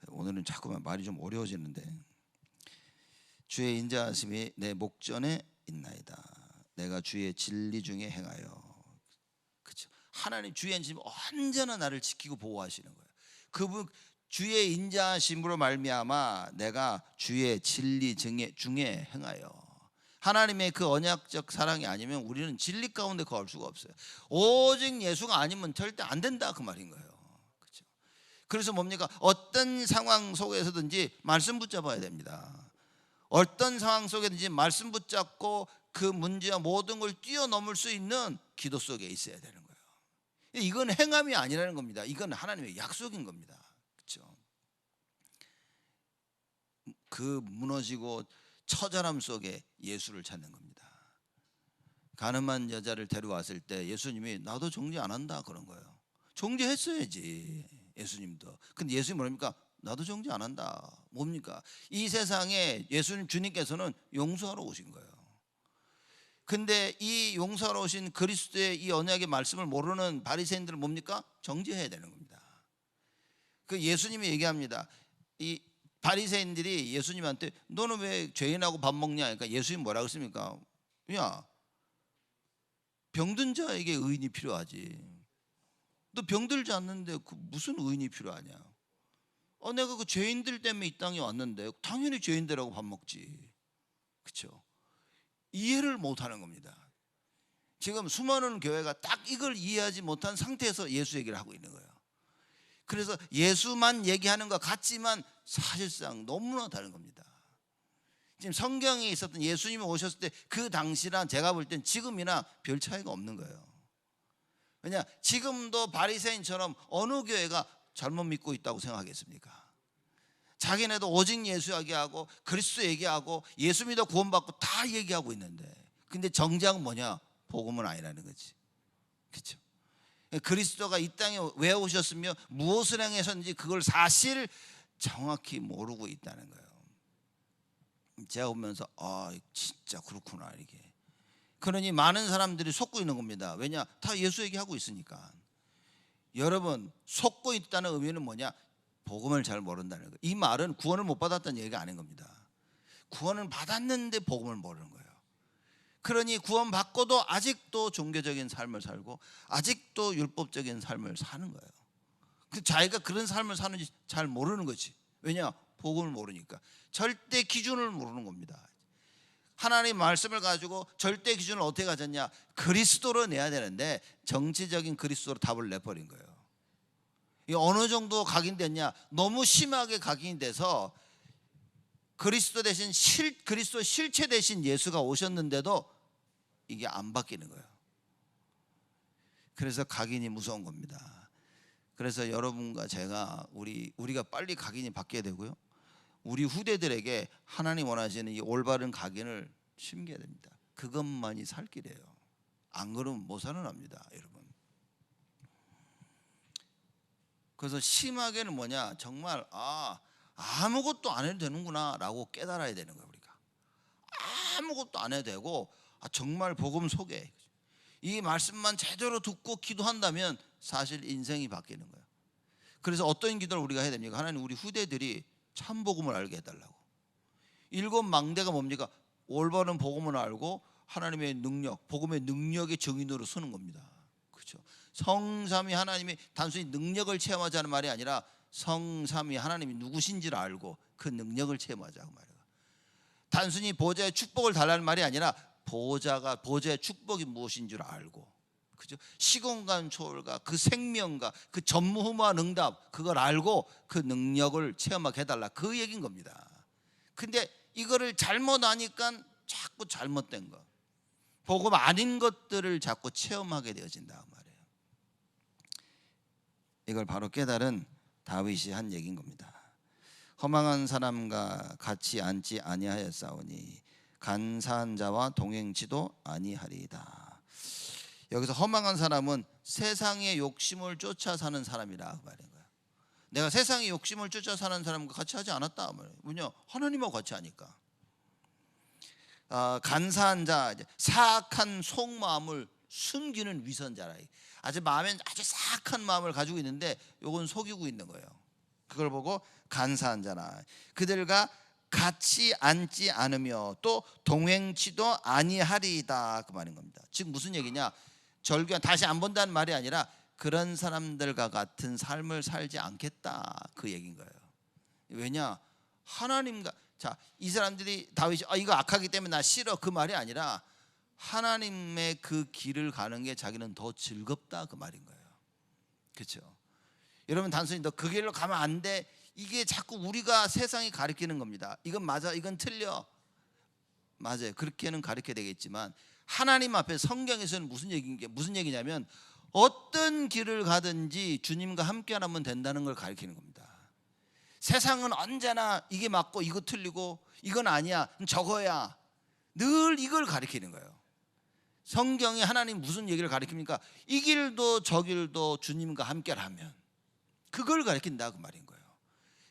거예요. 오늘은 자꾸만 말이 좀 어려워지는데, 주의 인자하심이 내 목전에 있나이다. 내가 주의 진리 중에 행하여. 그렇죠? 하나님 주의 인자심이 언제나 나를 지키고 보호하시는 거예요. 그분 주의 인자하심으로 말미암아 내가 주의 진리 중에 행하여. 하나님의 그 언약적 사랑이 아니면 우리는 진리 가운데 거할 수가 없어요. 오직 예수가 아니면 절대 안 된다 그 말인 거예요. 그렇죠? 그래서 뭡니까? 어떤 상황 속에서든지 말씀 붙잡아야 됩니다. 어떤 상황 속에든지 말씀 붙잡고 그 문제와 모든 걸 뛰어넘을 수 있는 기도 속에 있어야 되는 거예요. 이건 행함이 아니라는 겁니다. 이건 하나님의 약속인 겁니다. 그렇죠? 그 무너지고 처절함 속에 예수를 찾는 겁니다. 가늠한 여자를 데려왔을 때 예수님이 나도 정죄 안 한다 그런 거예요. 정죄했어야지 예수님도. 근데 예수님 뭐랍니까? 나도 정죄 안 한다. 뭡니까? 이 세상에 예수님 주님께서는 용서하러 오신 거예요. 근데 이 용서하러 오신 그리스도의 이 언약의 말씀을 모르는 바리새인들은 뭡니까? 정죄해야 되는 겁니다. 그 예수님이 얘기합니다. 이 바리새인들이 예수님한테 너는 왜 죄인하고 밥 먹냐? 그러니까 예수님 뭐라고 했습니까? 야, 병든 자에게 의인이 필요하지. 너 병들지 않는데 그 무슨 의인이 필요하냐? 내가 그 죄인들 때문에 이 땅에 왔는데 당연히 죄인들하고 밥 먹지. 그렇죠? 이해를 못하는 겁니다. 지금 수많은 교회가 딱 이걸 이해하지 못한 상태에서 예수 얘기를 하고 있는 거예요. 그래서 예수만 얘기하는 것 같지만 사실상 너무나 다른 겁니다. 지금 성경에 있었던 예수님이 오셨을 때 그 당시랑 제가 볼 땐 지금이나 별 차이가 없는 거예요. 왜냐, 지금도 바리새인처럼 어느 교회가 잘못 믿고 있다고 생각하겠습니까? 자기네도 오직 예수 얘기하고 그리스도 얘기하고 예수 믿어 구원받고 다 얘기하고 있는데, 근데 정작은 뭐냐? 복음은 아니라는 거지. 그렇죠? 그리스도가 이 땅에 왜 오셨으며 무엇을 행하셨는지 그걸 사실 정확히 모르고 있다는 거예요. 제가 보면서 진짜 그렇구나 이게. 그러니 많은 사람들이 속고 있는 겁니다. 왜냐? 다 예수 얘기하고 있으니까. 여러분, 속고 있다는 의미는 뭐냐? 복음을 잘 모른다는 거예요. 이 말은 구원을 못 받았다는 얘기가 아닌 겁니다. 구원을 받았는데 복음을 모르는 거예요. 그러니 구원 받고도 아직도 종교적인 삶을 살고 아직도 율법적인 삶을 사는 거예요. 자기가 그런 삶을 사는지 잘 모르는 거지. 왜냐? 복음을 모르니까. 절대 기준을 모르는 겁니다. 하나님 말씀을 가지고 절대 기준을 어떻게 가졌냐? 그리스도로 내야 되는데 정치적인 그리스도로 답을 내버린 거예요. 어느 정도 각인됐냐? 너무 심하게 각인이 돼서 그리스도 대신 그리스도 실체 대신 예수가 오셨는데도 이게 안 바뀌는 거예요. 그래서 각인이 무서운 겁니다. 그래서 여러분과 제가 우리가 빨리 각인이 바뀌어야 되고요. 우리 후대들에게 하나님 원하시는 이 올바른 각인을 심겨야 됩니다. 그것만이 살 길이에요. 안 그러면 못 살아납니다, 여러분. 그래서 심하게는 뭐냐? 정말 아무것도 안 해도 되는구나 라고 깨달아야 되는 거예요. 우리가 아무것도 안 해도 되고 정말 복음 속에 이 말씀만 제대로 듣고 기도한다면 사실 인생이 바뀌는 거예요. 그래서 어떤 기도를 우리가 해야 됩니까? 하나님, 우리 후대들이 참 복음을 알게 해달라고. 7 망대가 뭡니까? 올바른 복음을 알고 하나님의 능력, 복음의 능력의 증인으로 서는 겁니다. 그렇죠? 성삼위 하나님이 단순히 능력을 체험하자는 말이 아니라 성삼위 하나님이 누구신지를 알고 그 능력을 체험하자고 말이에요. 단순히 보좌의 축복을 달라는 말이 아니라 보좌의 축복이 무엇인 줄 알고, 그죠? 시공간 초월과 그 생명과 그 전무후무한 응답, 그걸 알고 그 능력을 체험하게 해달라, 그 얘기인 겁니다. 근데 이거를 잘못 아니까 자꾸 잘못된 거, 복음 아닌 것들을 자꾸 체험하게 되어진다 말이에요. 이걸 바로 깨달은 다윗이 한 얘기인 겁니다. 허망한 사람과 같이 앉지 아니하였사오니 간사한 자와 동행치도 아니하리이다. 여기서 허망한 사람은 세상의 욕심을 쫓아 사는 사람이라 말인 거예요. 내가 세상의 욕심을 쫓아 사는 사람과 같이 하지 않았다 말이에요. 왜냐? 하나님하고 같이 하니까. 간사한 자, 사악한 속마음을 숨기는 위선자라. 아주 마음에 아주 사악한 마음을 가지고 있는데 요건 속이고 있는 거예요. 그걸 보고 간사한 자나 그들과 같이 앉지 않으며 또 동행치도 아니하리이다, 그 말인 겁니다. 즉 무슨 얘기냐? 절규한 다시 안 본다는 말이 아니라 그런 사람들과 같은 삶을 살지 않겠다, 그 얘기인 거예요. 왜냐? 하나님과 이 사람들이 다윗이 이거 악하기 때문에 나 싫어, 그 말이 아니라 하나님의 그 길을 가는 게 자기는 더 즐겁다, 그 말인 거예요. 그렇죠? 여러분, 단순히 너 그 길로 가면 안 돼, 이게 자꾸 우리가 세상이 가르치는 겁니다. 이건 맞아, 이건 틀려. 맞아요, 그렇게는 가르쳐야 되겠지만 하나님 앞에 성경에서는 무슨 얘기냐면 어떤 길을 가든지 주님과 함께하면 된다는 걸 가르치는 겁니다. 세상은 언제나 이게 맞고 이거 틀리고 이건 아니야, 저거야, 늘 이걸 가르치는 거예요. 성경이 하나님 무슨 얘기를 가르칩니까? 이 길도 저 길도 주님과 함께하면 그걸 가르친다, 그 말인 거예요.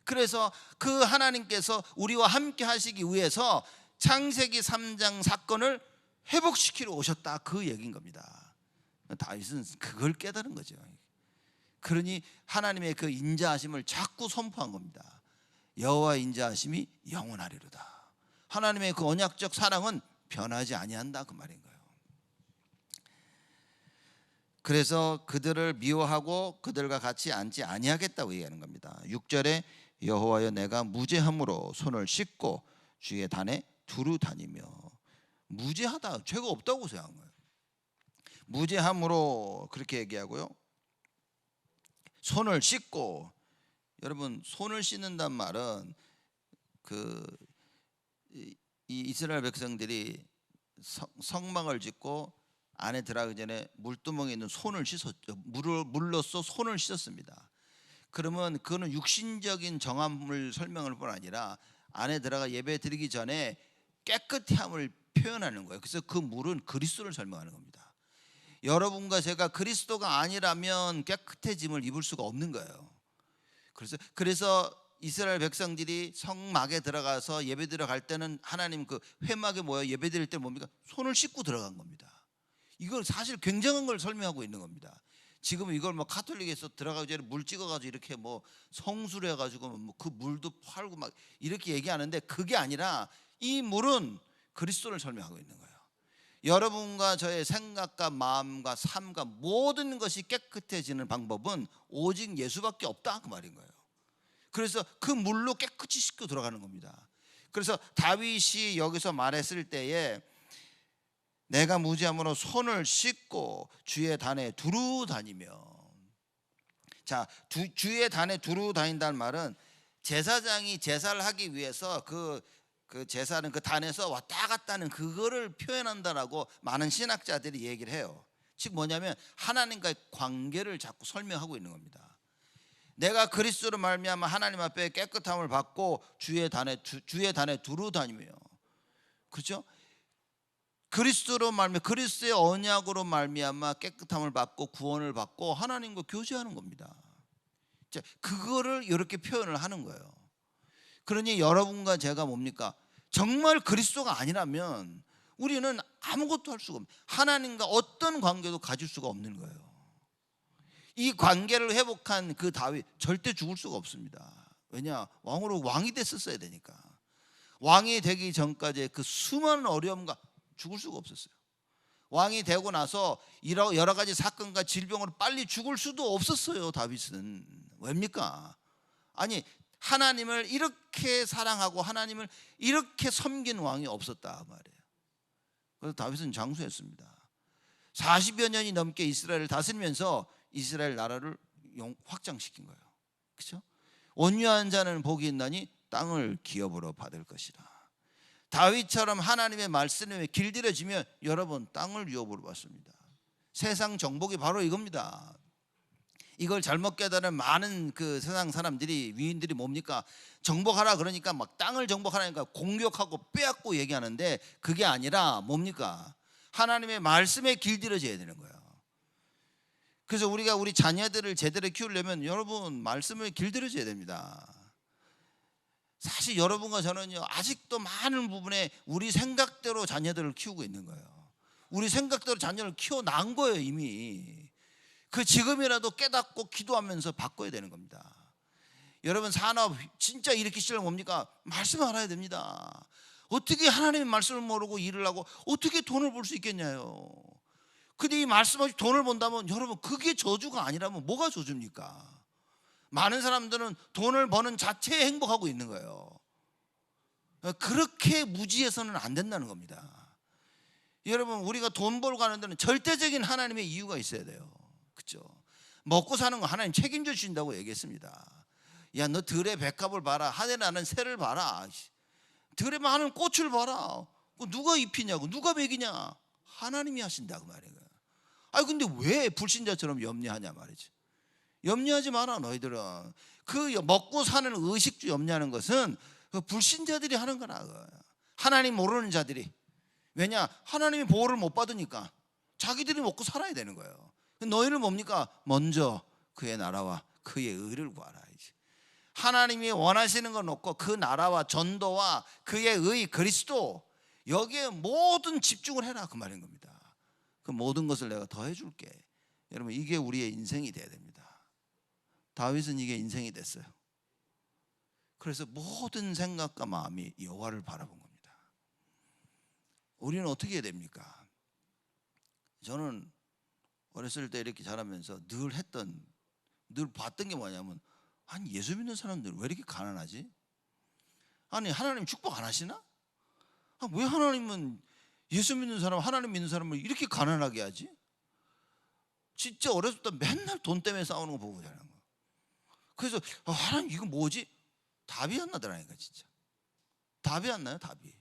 그래서 그 하나님께서 우리와 함께 하시기 위해서 창세기 3장 사건을 회복시키러 오셨다, 그 얘기인 겁니다. 다윗은 그걸 깨달은 거죠. 그러니 하나님의 그 인자하심을 자꾸 선포한 겁니다. 여호와의 인자하심이 영원하리로다. 하나님의 그 언약적 사랑은 변하지 아니한다, 그 말인 거예요. 그래서 그들을 미워하고 그들과 같이 앉지 아니하겠다고 얘기하는 겁니다. 6절에 여호와여 내가 무죄함으로 손을 씻고 주의 단에 두루 다니며. 무죄하다, 죄가 없다고 생각한 거예요. 무죄함으로 그렇게 얘기하고요. 손을 씻고, 여러분 손을 씻는단 말은 이 이스라엘 백성들이 성막을 짓고 안에 들어가기 전에 물두멍에 있는 손을 씻었죠. 물로써 손을 씻었습니다. 그러면 그거는 육신적인 정함을 설명할 뿐 아니라 안에 들어가 예배 드리기 전에 깨끗함을 표현하는 거예요. 그래서 그 물은 그리스도를 설명하는 겁니다. 여러분과 제가 그리스도가 아니라면 깨끗해짐을 입을 수가 없는 거예요. 그래서 이스라엘 백성들이 성막에 들어가서 예배 들어갈 때는 하나님 그 회막에 모여 예배 드릴 때 뭡니까? 손을 씻고 들어간 겁니다. 이걸 사실 굉장한 걸 설명하고 있는 겁니다. 지금 이걸 뭐 카톨릭에서 들어가기 전에 물 찍어가지고 이렇게 뭐 성수를 해가지고 뭐 그 물도 팔고 막 이렇게 얘기하는데, 그게 아니라 이 물은 그리스도를 설명하고 있는 거예요. 여러분과 저의 생각과 마음과 삶과 모든 것이 깨끗해지는 방법은 오직 예수밖에 없다, 그 말인 거예요. 그래서 그 물로 깨끗이 씻고 들어가는 겁니다. 그래서 다윗이 여기서 말했을 때에 내가 무지함으로 손을 씻고 주의 단에 두루 다니며, 자, 주의 단에 두루 다닌다는 말은 제사장이 제사를 하기 위해서 그 제사는 그 단에서 왔다 갔다 하는 그거를 표현한다라고 많은 신학자들이 얘기를 해요. 즉 뭐냐면 하나님과의 관계를 자꾸 설명하고 있는 겁니다. 내가 그리스도로 말미암아 하나님 앞에 깨끗함을 받고 주의 단에 두루 다니며, 그렇죠? 그리스도로 말미암아, 그리스도의 언약으로 말미암아 깨끗함을 받고 구원을 받고 하나님과 교제하는 겁니다. 자, 그거를 이렇게 표현을 하는 거예요. 그러니 여러분과 제가 뭡니까? 정말 그리스도가 아니라면 우리는 아무것도 할 수가 없는, 하나님과 어떤 관계도 가질 수가 없는 거예요. 이 관계를 회복한 그 다윗 절대 죽을 수가 없습니다. 왜냐? 왕이 됐었어야 되니까. 왕이 되기 전까지의 그 수많은 어려움과 죽을 수가 없었어요. 왕이 되고 나서 여러 가지 사건과 질병으로 빨리 죽을 수도 없었어요. 다윗은 왜입니까? 아니, 하나님을 이렇게 사랑하고 하나님을 이렇게 섬긴 왕이 없었다 말이에요. 그래서 다윗은 장수했습니다. 40여 년이 넘게 이스라엘을 다스리면서 이스라엘 나라를 확장시킨 거예요. 그렇죠? 온유한 자는 복이 있나니 땅을 기업으로 받을 것이라. 다윗처럼 하나님의 말씀에 길들여지면 여러분 땅을 유업으로 받습니다. 세상 정복이 바로 이겁니다. 이걸 잘못 깨달은 많은 그 세상 사람들이, 위인들이 뭡니까? 정복하라 그러니까 막 땅을 정복하라니까 공격하고 빼앗고 얘기하는데, 그게 아니라 뭡니까? 하나님의 말씀에 길들여져야 되는 거예요. 그래서 우리가 우리 자녀들을 제대로 키우려면 여러분 말씀을 길들여줘야 됩니다. 사실 여러분과 저는요, 아직도 많은 부분에 우리 생각대로 자녀들을 키우고 있는 거예요. 우리 생각대로 자녀를 키워난 거예요 이미. 그 지금이라도 깨닫고 기도하면서 바꿔야 되는 겁니다. 여러분 산업 진짜 일으키시려면 뭡니까? 말씀을 알아야 됩니다. 어떻게 하나님의 말씀을 모르고 일을 하고 어떻게 돈을 벌 수 있겠냐요. 근데 이 말씀 없이 돈을 번다면 여러분 그게 저주가 아니라면 뭐가 저주입니까? 많은 사람들은 돈을 버는 자체에 행복하고 있는 거예요. 그렇게 무지해서는 안 된다는 겁니다. 여러분 우리가 돈 벌고 가는 데는 절대적인 하나님의 이유가 있어야 돼요. 그렇죠? 먹고 사는 거 하나님 책임져 주신다고 얘기했습니다. 야, 너 들의 백합을 봐라, 하늘에 나는 새를 봐라, 들에 많은 꽃을 봐라. 누가 입히냐고, 누가 먹이냐? 하나님이 하신다 그 말이에요. 아니 근데 왜 불신자처럼 염려하냐 말이지. 염려하지 마라 너희들은. 그 먹고 사는 의식주 염려하는 것은 그 불신자들이 하는 거라. 하나님 모르는 자들이. 왜냐? 하나님이 보호를 못 받으니까 자기들이 먹고 살아야 되는 거예요. 너희는 뭡니까? 먼저 그의 나라와 그의 의를 구하라. 하나님이 원하시는 건 없고 그 나라와 전도와 그의 의 그리스도, 여기에 모든 집중을 해라 그 말인 겁니다. 그 모든 것을 내가 더 해줄게. 여러분 이게 우리의 인생이 돼야 됩니다. 다윗은 이게 인생이 됐어요. 그래서 모든 생각과 마음이 여호와를 바라본 겁니다. 우리는 어떻게 해야 됩니까? 저는 어렸을 때 이렇게 자라면서 늘 봤던 게 뭐냐면, 아니 예수 믿는 사람들은 왜 이렇게 가난하지? 아니 하나님 축복 안 하시나? 왜 하나님은 예수 믿는 사람, 하나님 믿는 사람을 이렇게 가난하게 하지? 진짜 어렸을 때 맨날 돈 때문에 싸우는 거 보고 자란 거야. 그래서 하나님 이거 뭐지? 답이 안 나더라니까 진짜. 답이 안 나요, 답이.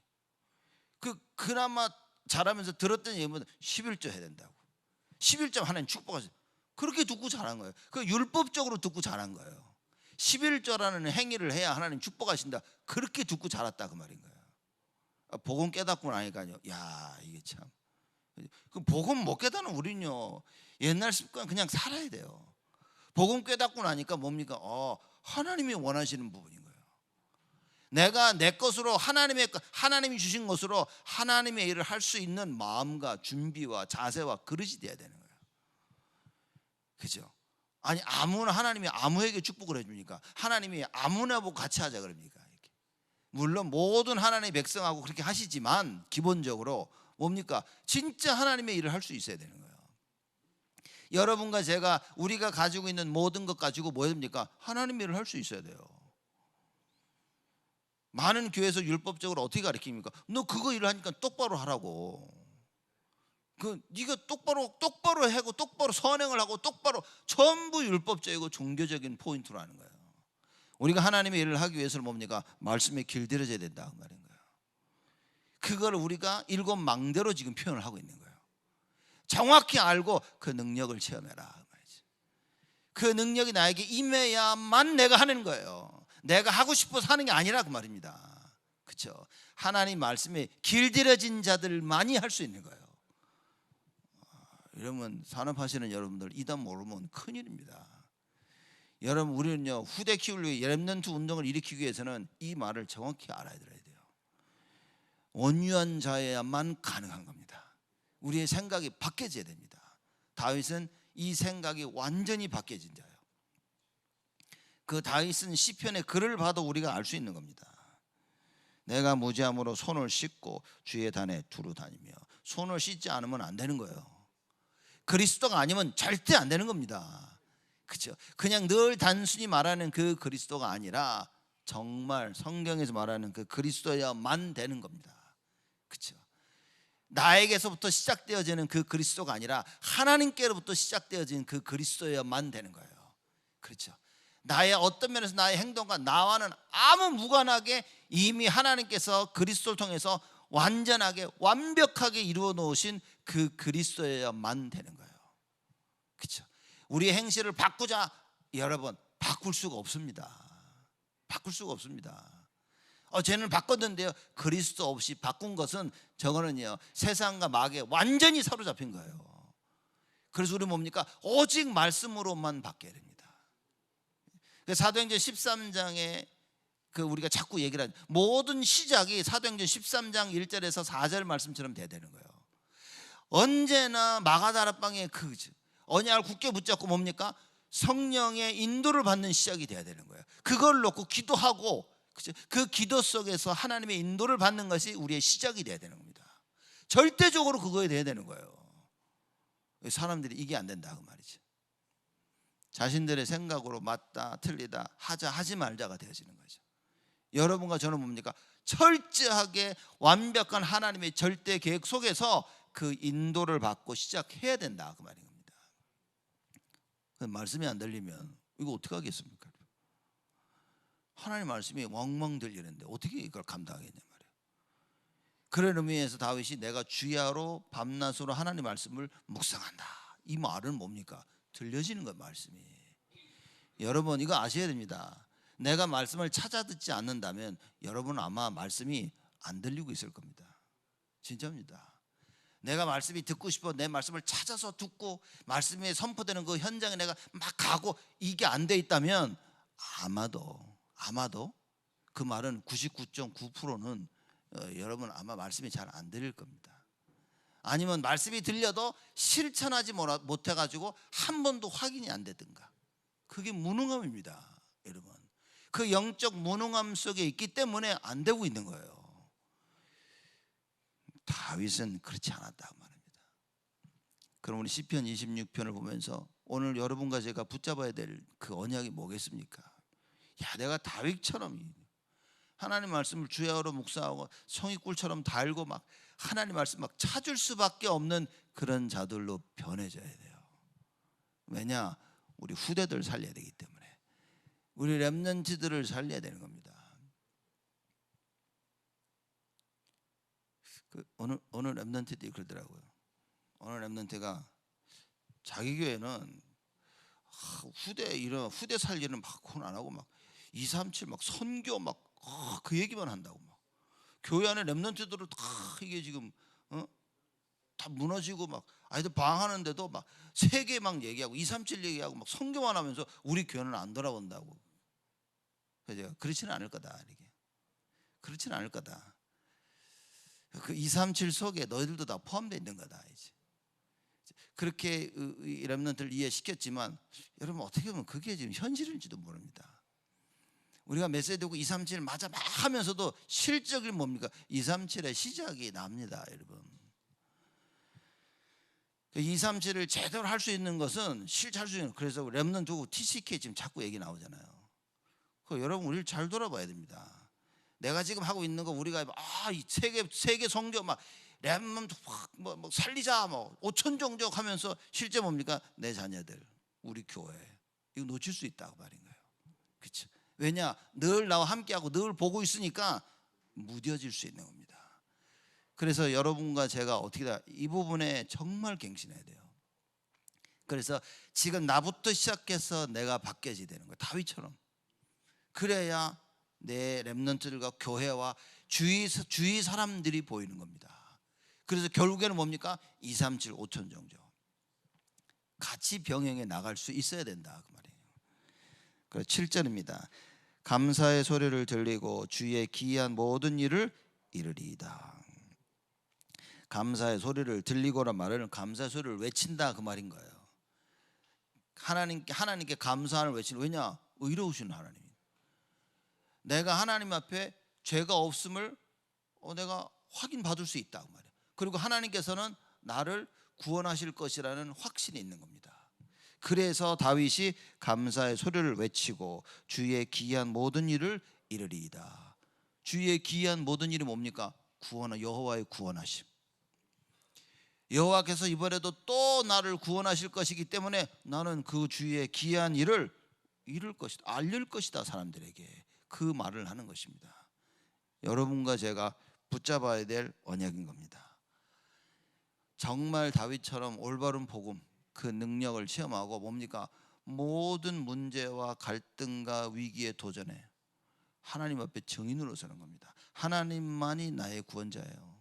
그나마 자라면서 들었던 얘기는 11조 해야 된다고. 11조 하나님 축복하세요. 그렇게 듣고 자란 거예요. 그 율법적으로 듣고 자란 거예요. 11조라는 행위를 해야 하나님 축복하신다. 그렇게 듣고 자랐다 그 말인 거예요. 복음 깨닫고 나니까요. 야, 이게 참. 그 복음 못 깨닫는 우리는요, 옛날 습관 그냥 살아야 돼요. 복음 깨닫고 나니까 뭡니까? 하나님이 원하시는 부분인 거예요. 내가 내 것으로 하나님이 주신 것으로 하나님의 일을 할 수 있는 마음과 준비와 자세와 그릇이 돼야 되는 거예요. 그죠? 아니 하나님이 아무에게 축복을 해줍니까? 하나님이 아무나 보고 같이 하자 그럽니까? 이렇게. 물론 모든 하나님의 백성하고 그렇게 하시지만 기본적으로 뭡니까? 진짜 하나님의 일을 할 수 있어야 되는 거예요. 여러분과 제가 우리가 가지고 있는 모든 것 가지고 뭐 해야 됩니까? 하나님의 일을 할 수 있어야 돼요. 많은 교회에서 율법적으로 어떻게 가르칩니까? 너 그거 일을 하니까 똑바로 하라고. 네가 똑바로 하고 똑바로 선행을 하고 똑바로 전부 율법적이고 종교적인 포인트로 하는 거예요. 우리가 하나님의 일을 하기 위해서는 뭡니까? 말씀에 길들여져야 된다 그 말인 거예요. 그걸 우리가 일곱 망대로 지금 표현을 하고 있는 거예요. 정확히 알고 그 능력을 체험해라. 그 능력이 나에게 임해야만 내가 하는 거예요. 내가 하고 싶어서 하는 게 아니라 그 말입니다. 그렇죠? 하나님 말씀에 길들여진 자들만이 할 수 있는 거예요. 이러면 산업하시는 여러분들 이단 모르면 큰일입니다. 여러분 우리는요 후대 키우기 위해 렘넌트 운동을 일으키기 위해서는 이 말을 정확히 알아야 돼요. 온유한 자여야만 가능한 겁니다. 우리의 생각이 바뀌어져야 됩니다. 다윗은 이 생각이 완전히 바뀌어진 자예요. 그 다윗은 시편의 글을 봐도 우리가 알 수 있는 겁니다. 내가 무지함으로 손을 씻고 주의 단에 두루 다니며. 손을 씻지 않으면 안 되는 거예요. 그리스도가 아니면 절대 안 되는 겁니다. 그렇죠? 그냥 늘 단순히 말하는 그 그리스도가 아니라 정말 성경에서 말하는 그 그리스도여야만 되는 겁니다. 그렇죠? 나에게서부터 시작되어지는 그 그리스도가 아니라 하나님께로부터 시작되어지는 그 그리스도여야만 되는 거예요. 그렇죠? 나의 어떤 면에서 나의 행동과 나와는 아무 무관하게 이미 하나님께서 그리스도를 통해서 완전하게 완벽하게 이루어 놓으신 그 그리스도여야만 되는 거예요. 그렇죠? 우리의 행실을 바꾸자 여러분 바꿀 수가 없습니다. 바꿀 수가 없습니다. 쟤는 바꿨는데요 그리스도 없이 바꾼 것은 저거는요 세상과 마귀에 완전히 사로잡힌 거예요. 그래서 우리 뭡니까? 오직 말씀으로만 바뀌어야 됩니다. 사도행전 13장에 우리가 자꾸 얘기를 하는 모든 시작이 사도행전 13장 1절에서 4절 말씀처럼 돼야 되는 거예요. 언제나 마가다락방에 언약을 굳게 붙잡고 뭡니까? 성령의 인도를 받는 시작이 돼야 되는 거예요. 그걸 놓고 기도하고 그 기도 속에서 하나님의 인도를 받는 것이 우리의 시작이 돼야 되는 겁니다. 절대적으로 그거에 돼야 되는 거예요. 사람들이 이게 안 된다 그 말이죠. 자신들의 생각으로 맞다 틀리다 하자 하지 말자가 되어지는 거죠. 여러분과 저는 뭡니까? 철저하게 완벽한 하나님의 절대 계획 속에서 그 인도를 받고 시작해야 된다 그 말인 겁니다. 말씀이 안 들리면 이거 어떻게 하겠습니까? 하나님 말씀이 엉망 들리는데 어떻게 이걸 감당하겠냐 말이에요. 그런 의미에서 다윗이 내가 주야로 밤낮으로 하나님 말씀을 묵상한다. 이 말은 뭡니까? 들려지는 것 말씀이. 여러분 이거 아셔야 됩니다. 내가 말씀을 찾아 듣지 않는다면 여러분은 아마 말씀이 안 들리고 있을 겁니다. 진짜입니다. 내가 말씀이 듣고 싶어 내 말씀을 찾아서 듣고 말씀이 선포되는 그 현장에 내가 막 가고 이게 안 돼 있다면 아마도 그 말은 99.9%는 여러분 아마 말씀이 잘 안 들릴 겁니다. 아니면 말씀이 들려도 실천하지 못해가지고 한 번도 확인이 안 되든가. 그게 무능함입니다 여러분. 그 영적 무능함 속에 있기 때문에 안 되고 있는 거예요. 다윗은 그렇지 않았다고 말합니다. 그럼 우리 시편 26편을 보면서 오늘 여러분과 제가 붙잡아야 될 그 언약이 뭐겠습니까? 내가 다윗처럼 하나님 말씀을 주야로 묵상하고 송이꿀처럼 달고 막 하나님 말씀 막 찾을 수밖에 없는 그런 자들로 변해져야 돼요. 왜냐? 우리 후대들 살려야 되기 때문에. 우리 렘넌트들을 살려야 되는 겁니다. 어느 렘넌트들이 그러더라고요. 어느 렘넌트가 자기 교회는 후대 살리는 막 그건 안 하고 막 237 막 선교 막 그 얘기만 한다고 막 교회 안에 렘넌트들은 다 이게 지금 다 무너지고 막 아이들 방황하는데도 막 세계 막 얘기하고 237 얘기하고 막 선교만 하면서 우리 교회는 안 돌아본다고. 그래서 제가 그렇지는 않을 거다. 이렇게 그렇지는 않을 거다. 그 237 속에 너희들도 다 포함되어 있는 거다. 이제 그렇게 이 렘넌트를 이해시켰지만 여러분 어떻게 보면 그게 지금 현실일지도 모릅니다. 우리가 메시지되고 237 맞아 막 하면서도 실적이 뭡니까? 237의 시작이 납니다, 여러분. 237을 제대로 할 수 있는 것은 실제 할 수 있는, 그래서 렘넌트고 TCK 지금 자꾸 얘기 나오잖아요. 여러분 우리를 잘 돌아봐야 됩니다. 내가 지금 하고 있는 거 우리가 이 세계 성교 막 렘넌트 뭐 살리자 뭐 5천 종족 하면서 실제 뭡니까? 내 자녀들, 우리 교회 이거 놓칠 수 있다고 말인 거예요. 그렇죠? 왜냐? 늘 나와 함께하고 늘 보고 있으니까 무뎌질 수 있는 겁니다. 그래서 여러분과 제가 어떻게 이 부분에 정말 갱신해야 돼요. 그래서 지금 나부터 시작해서 내가 바뀌어져야 되는 거예요. 다윗처럼. 그래야 내 렘넌트들과 교회와 주위 사람들이 보이는 겁니다. 그래서 결국에는 뭡니까? 237 5천 종족 같이 병행해 나갈 수 있어야 된다 그 말이에요. 그래서 7절입니다. 감사의 소리를 들리고 주의 기이한 모든 일을 이르리이다. 감사의 소리를 들리고란 말은 감사의 소리를 외친다 그 말인 거예요. 하나님께 감사를 외치는, 왜냐? 의로우신 하나님. 내가 하나님 앞에 죄가 없음을 내가 확인받을 수 있다 그 말이에요. 그리고 하나님께서는 나를 구원하실 것이라는 확신이 있는 겁니다. 그래서 다윗이 감사의 소리를 외치고 주의 기이한 모든 일을 이르리이다. 주의 기이한 모든 일이 뭡니까? 여호와의 구원하심. 여호와께서 이번에도 또 나를 구원하실 것이기 때문에 나는 그 주의 기이한 일을 이룰 것이다, 알릴 것이다 사람들에게. 그 말을 하는 것입니다. 여러분과 제가 붙잡아야 될 언약인 겁니다. 정말 다윗처럼 올바른 복음, 그 능력을 체험하고 뭡니까? 모든 문제와 갈등과 위기에 도전해 하나님 앞에 증인으로 서는 겁니다. 하나님만이 나의 구원자예요.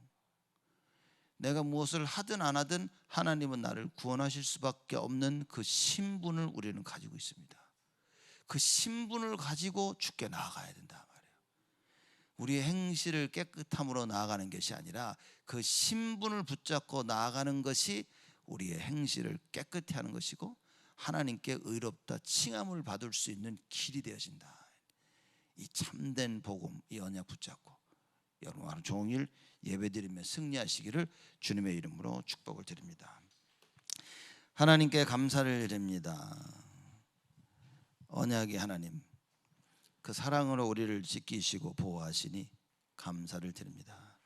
내가 무엇을 하든 안 하든 하나님은 나를 구원하실 수밖에 없는 그 신분을 우리는 가지고 있습니다. 그 신분을 가지고 주께 나아가야 된다 말이에요. 우리의 행실을 깨끗함으로 나아가는 것이 아니라 그 신분을 붙잡고 나아가는 것이 우리의 행실을 깨끗히 하는 것이고 하나님께 의롭다 칭함을 받을 수 있는 길이 되어진다. 이 참된 복음, 이 언약 붙잡고 여러분 하루 종일 예배드리며 승리하시기를 주님의 이름으로 축복을 드립니다. 하나님께 감사를 드립니다. 언약의 하나님, 그 사랑으로 우리를 지키시고 보호하시니 감사를 드립니다.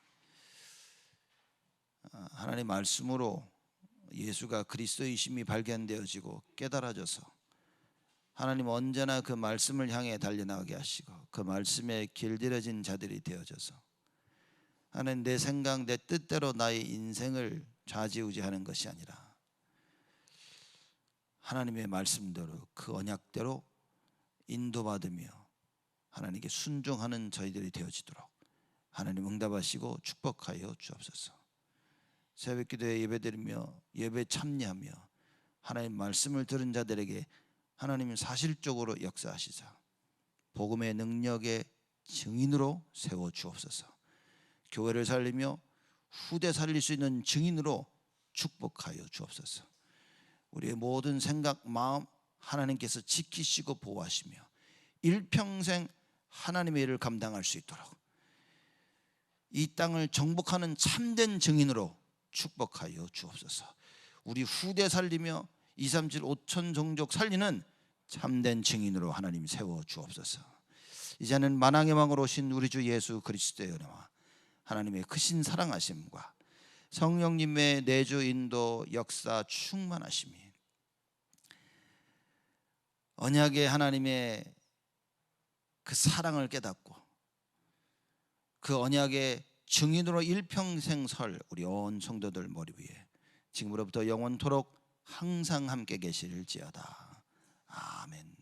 하나님 말씀으로 예수가 그리스도이심이 발견되어지고 깨달아져서 하나님 언제나 그 말씀을 향해 달려나가게 하시고 그 말씀에 길들여진 자들이 되어져서 하나님 내 생각 내 뜻대로 나의 인생을 좌지우지하는 것이 아니라 하나님의 말씀대로 그 언약대로 인도받으며 하나님께 순종하는 저희들이 되어지도록 하나님 응답하시고 축복하여 주옵소서. 새벽기도에 예배드리며 예배 참여하며 하나님 말씀을 들은 자들에게 하나님 사실적으로 역사하시사 복음의 능력의 증인으로 세워 주옵소서. 교회를 살리며 후대 살릴 수 있는 증인으로 축복하여 주옵소서. 우리의 모든 생각, 마음 하나님께서 지키시고 보호하시며 일평생 하나님의 일을 감당할 수 있도록 이 땅을 정복하는 참된 증인으로 축복하여 주옵소서. 우리 후대 살리며 237 5천 종족 살리는 참된 증인으로 하나님 세워 주옵소서. 이제는 만왕의 왕으로 오신 우리 주 예수 그리스도의 은혜와 하나님의 크신 사랑하심과 성령님의 내주 인도 역사 충만하심이 언약의 하나님의 그 사랑을 깨닫고 그 언약의 증인으로 일평생 설 우리 온 성도들 머리 위에 지금으로부터 영원토록 항상 함께 계실지어다. 아멘.